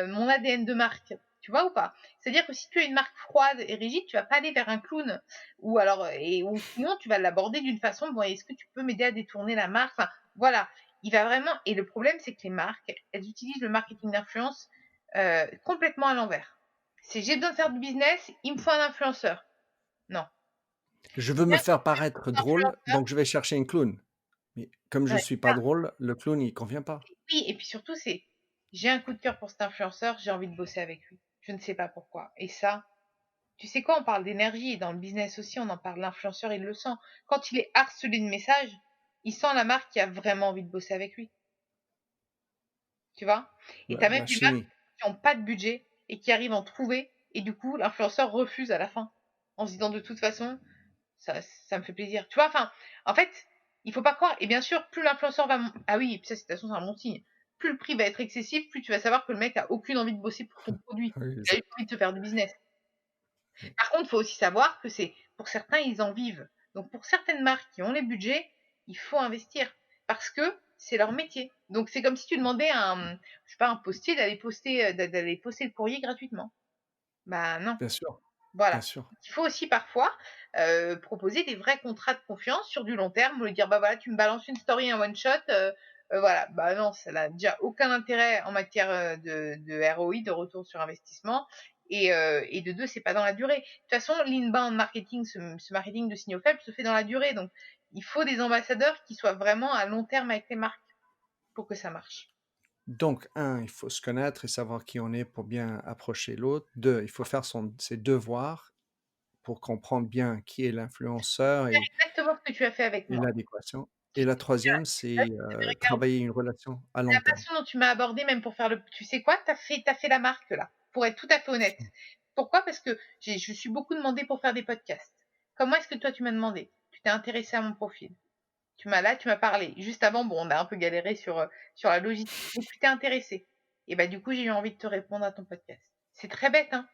mon ADN de marque». Tu vois ou pas? C'est-à-dire que si tu es une marque froide et rigide, tu vas pas aller vers un clown ou alors et ou sinon tu vas l'aborder d'une façon: «Bon, est-ce que tu peux m'aider à détourner la marque?» Enfin, voilà. Il va vraiment et le problème, c'est que les marques, elles utilisent le marketing d'influence, complètement à l'envers. C'est: «J'ai besoin de faire du business, il me faut un influenceur». Non. Je C'est veux me bien faire paraître drôle, influenceur, donc je vais chercher un clown. Mais comme je ouais, suis c'est pas ça. drôle, le clown, il convient pas. Oui et puis surtout, c'est: «J'ai un coup de cœur pour cet influenceur, j'ai envie de bosser avec lui. Je ne sais pas pourquoi». Et ça, tu sais quoi? On parle d'énergie et dans le business aussi, on en parle. L'influenceur, il le sent. Quand il est harcelé de messages, il sent la marque qui a vraiment envie de bosser avec lui, tu vois? Et tu as même La des marques chimie. qui ont pas de budget et qui arrivent à en trouver et du coup, l'influenceur refuse à la fin, en se disant: «De toute façon, ça me fait plaisir». Tu vois? Enfin, en fait, il faut pas croire et bien sûr, plus l'influenceur va ah oui, et puis ça, c'est de toute façon, c'est un bon signe. Plus le prix va être excessif, plus tu vas savoir que le mec a aucune envie de bosser pour ton produit. Oui, Il a juste exact. envie de te faire du business. Oui. Par contre, il faut aussi savoir que c'est pour certains, ils en vivent. Donc pour certaines marques qui ont les budgets, il faut investir parce que c'est leur métier. Donc c'est comme si tu demandais à un, je sais pas, un postier d'aller poster le courrier gratuitement. Bah non, Bien voilà. sûr. Il faut aussi parfois, proposer des vrais contrats de confiance sur du long terme, ou lui dire: «Bah voilà, tu me balances une story, un one shot, voilà». Bah non, ça n'a déjà aucun intérêt en matière, de ROI, de retour sur investissement et de 2, c'est pas dans la durée. De toute façon, l'inbound marketing, ce marketing de signaux faibles se fait dans la durée, donc il faut des ambassadeurs qui soient vraiment à long terme avec les marques pour que ça marche. Donc, un, il faut se connaître et savoir qui on est pour bien approcher l'autre. 2, il faut faire ses devoirs pour comprendre bien qui est l'influenceur Faire exactement ce que tu as fait avec et moi. l'adéquation. Et la troisième, c'est, Regarde travailler une relation à la long terme. façon dont tu m'as abordée, même pour faire le tu sais quoi? Tu as fait la marque là, pour être tout à fait honnête. Pourquoi? Parce que je suis beaucoup demandée pour faire des podcasts. Comment est-ce que toi tu m'as demandé? Tu t'es intéressée à mon profil. Tu m'as parlé. Juste avant, bon, on a un peu galéré sur la logistique, mais tu t'es intéressée et bah, du coup, j'ai eu envie de te répondre à ton podcast. C'est très bête, hein?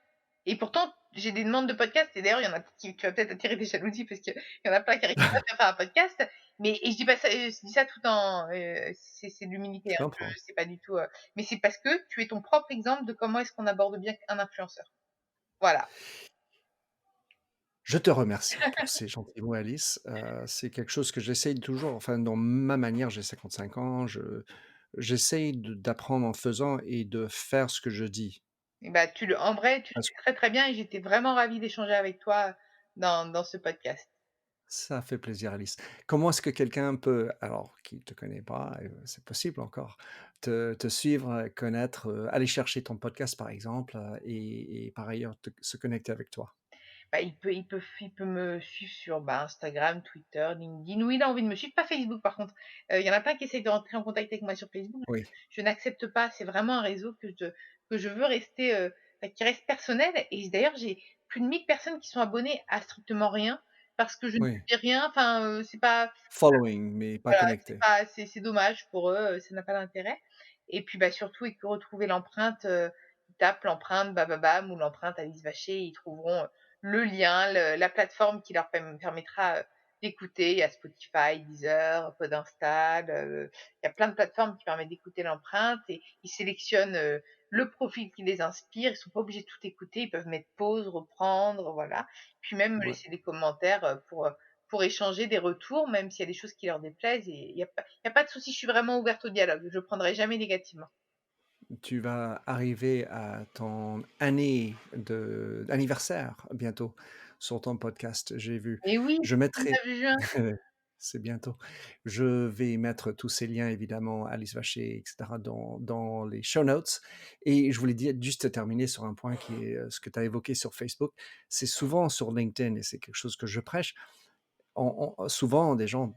Et pourtant, j'ai des demandes de podcasts et d'ailleurs, il y en a qui tu vas peut-être attirer des jalousies parce qu'il y en a plein qui arrivent pas à faire un podcast, mais et je dis pas ça, je dis ça tout en, c'est de l'humilité, Je hein, comprends. je c'est pas du tout, mais c'est parce que tu es ton propre exemple de comment est-ce qu'on aborde bien un influenceur. Voilà. Je te remercie pour ces gentils mots, Alice. C'est quelque chose que j'essaye toujours, enfin, dans ma manière, j'ai 55 ans, j'essaye d'apprendre en faisant et de faire ce que je dis. Et bah, en vrai, tu le Parce fais très, très bien et j'étais vraiment ravie d'échanger avec toi dans ce podcast. Ça fait plaisir, Alice. Comment est-ce que quelqu'un peut, alors qui ne te connaît pas, c'est possible encore, te suivre, connaître, aller chercher ton podcast par exemple, et par ailleurs se connecter avec toi? Bah, il peut me suivre sur, bah, Instagram, Twitter, LinkedIn, où il a envie de me suivre, pas Facebook par contre. Il y en a plein qui essayent de rentrer en contact avec moi sur Facebook. Oui, Je n'accepte pas, c'est vraiment un réseau que je veux rester, bah, qui reste personnel et d'ailleurs j'ai plus de 1000 personnes qui sont abonnées à strictement rien parce que je ne oui. fais rien, enfin, c'est pas Following, mais pas voilà, c'est connecté. pas c'est dommage pour eux, ça n'a pas d'intérêt et puis, bah, surtout et que retrouver l'empreinte, ils tapent l'empreinte Bababam ou l'empreinte Alice Vacher, ils trouveront, le lien, la plateforme qui leur permettra, d'écouter. Il y a Spotify, Deezer, Podinstall, il y a plein de plateformes qui permettent d'écouter l'empreinte et ils sélectionnent, le profil qui les inspire. Ils sont pas obligés de tout écouter, ils peuvent mettre pause, reprendre, voilà. Puis même me Ouais. laisser des commentaires, pour échanger des retours, même s'il y a des choses qui leur déplaisent et il y a pas de souci, je suis vraiment ouverte au dialogue. Je prendrai jamais négativement. Tu vas arriver à ton année anniversaire bientôt sur ton podcast, j'ai vu. Et oui, Je mettrai 19 juin. C'est bientôt. Je vais mettre tous ces liens, évidemment, Alice Vacher, etc., dans les show notes. Et je voulais dire, juste terminer sur un point qui est ce que tu as évoqué sur Facebook. C'est souvent sur LinkedIn, et c'est quelque chose que je prêche. Souvent, des gens,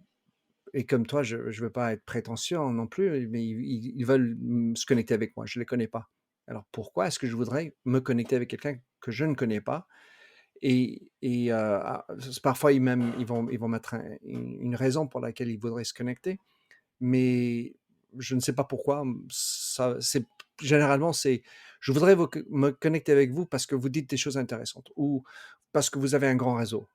et comme toi, je ne veux pas être prétentieux non plus, mais ils veulent se connecter avec moi. Je ne les connais pas. Alors pourquoi est-ce que je voudrais me connecter avec quelqu'un que je ne connais pas? Parfois, ils vont mettre une raison pour laquelle ils voudraient se connecter, mais je ne sais pas pourquoi. Généralement, c'est je voudrais me connecter avec vous parce que vous dites des choses intéressantes ou parce que vous avez un grand réseau.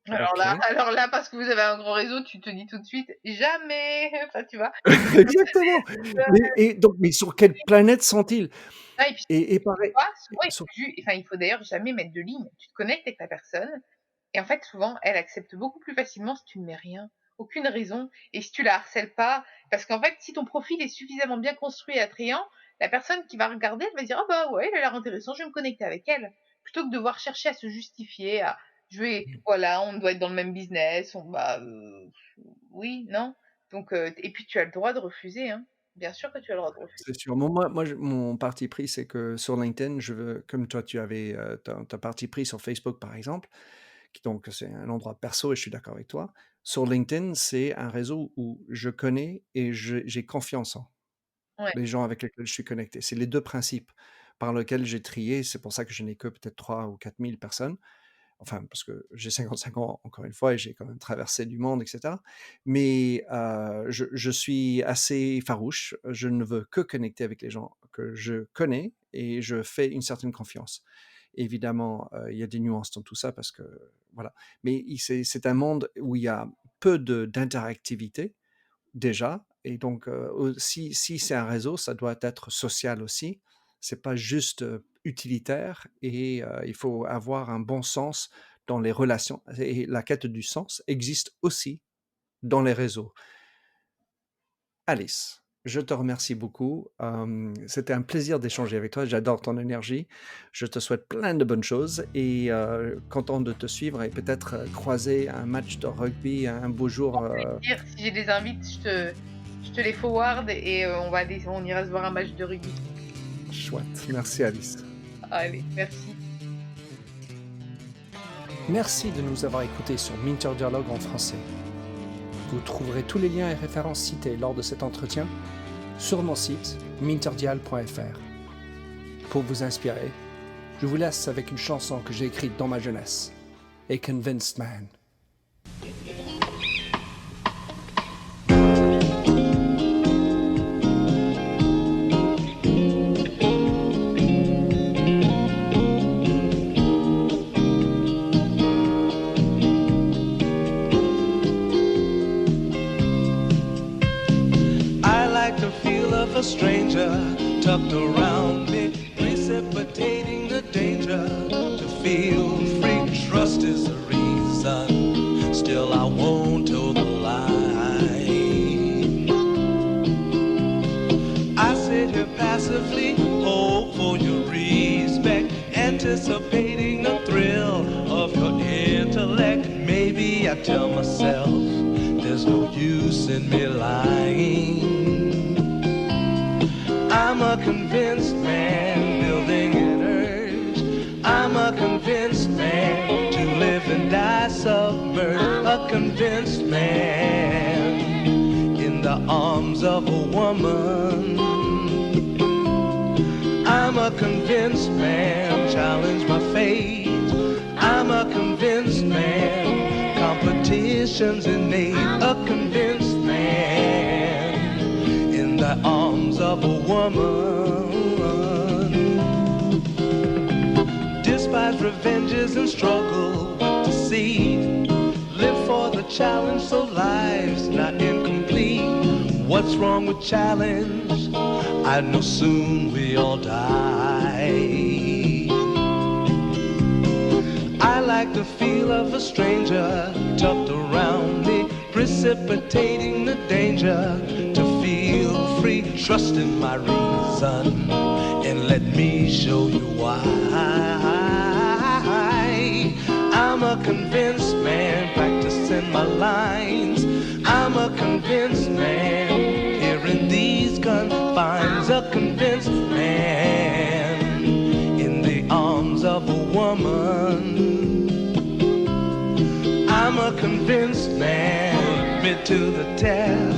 Alors OK. là alors là, parce que vous avez un grand réseau, tu te dis tout de suite: «Jamais!» Enfin, tu vois? Exactement. Mais sur quelle planète sont-ils? Ah et puis Et pareil, souvent il sur faut enfin, il faut d'ailleurs jamais mettre de ligne. Tu te connectes avec la personne et en fait, souvent, elle accepte beaucoup plus facilement si tu ne mets rien, aucune raison et si tu la harcèles pas. Parce qu'en fait, si ton profil est suffisamment bien construit et attrayant, la personne qui va regarder, elle va dire: «Ah bah, ouais, elle a l'air intéressant, je vais me connecter avec elle». Plutôt que de devoir chercher à se justifier, à voilà, on doit être dans le même business, oui, non? Donc et puis tu as le droit de refuser, hein. Bien sûr que tu as le droit de refuser. C'est sûr. Moi, mon parti pris, c'est que sur LinkedIn, je veux comme toi, tu avais, ton parti pris sur Facebook, par exemple, donc c'est un endroit perso et je suis d'accord avec toi. Sur LinkedIn, c'est un réseau où je connais et j'ai confiance en Ouais, les gens avec lesquels je suis connecté. C'est les 2 principes par lesquels j'ai trié. C'est pour ça que je n'ai que peut-être 3 ou 4 000 personnes. Enfin, parce que j'ai 55 ans, encore une fois, et j'ai quand même traversé du monde, etc. Mais je suis assez farouche. Je ne veux que connecter avec les gens que je connais et je fais une certaine confiance. Évidemment, il y a des nuances dans tout ça parce que, voilà. Mais c'est un monde où il y a peu d'interactivité déjà. Et donc, si c'est un réseau, ça doit être social aussi. C'est pas juste utilitaire et il faut avoir un bon sens dans les relations. Et la quête du sens existe aussi dans les réseaux. Alice, je te remercie beaucoup. C'était un plaisir d'échanger avec toi. J'adore ton énergie. Je te souhaite plein de bonnes choses et content de te suivre et peut-être croiser un match de rugby un beau jour. dire, si j'ai des invites, je te les forward et on ira se voir un match de rugby. Chouette. Merci, Alice. Allez, merci. Merci de nous avoir écoutés sur Minter Dialogue en français. Vous trouverez tous les liens et références cités lors de cet entretien sur mon site minterdial.fr. Pour vous inspirer, je vous laisse avec une chanson que j'ai écrite dans ma jeunesse, A Convinced Man. A stranger tucked around me, precipitating the danger. To feel free, trust is the reason. Still, I won't toe the line. I sit here passively, hope for your respect, anticipating the thrill of your intellect. Maybe I tell myself there's no use in me lying. I'm a convinced man, building an urge. I'm a convinced man, to live and die submerged. A convinced man, in the arms of a woman. I'm a convinced man, challenge my fate. I'm a convinced man, competition's innate. A convinced man, in the arms of a woman. Despise revenges and struggle with deceit. Live for the challenge so life's not incomplete. What's wrong with challenge? I know soon we all die. I like the feel of a stranger tucked around me, precipitating the danger. To feel free, trust in my reason, and let me show you why. I'm a convinced man, practicing my lines. I'm a convinced man. Here in these confines, a convinced man. In the arms of a woman, I'm a convinced man. Admit to the test.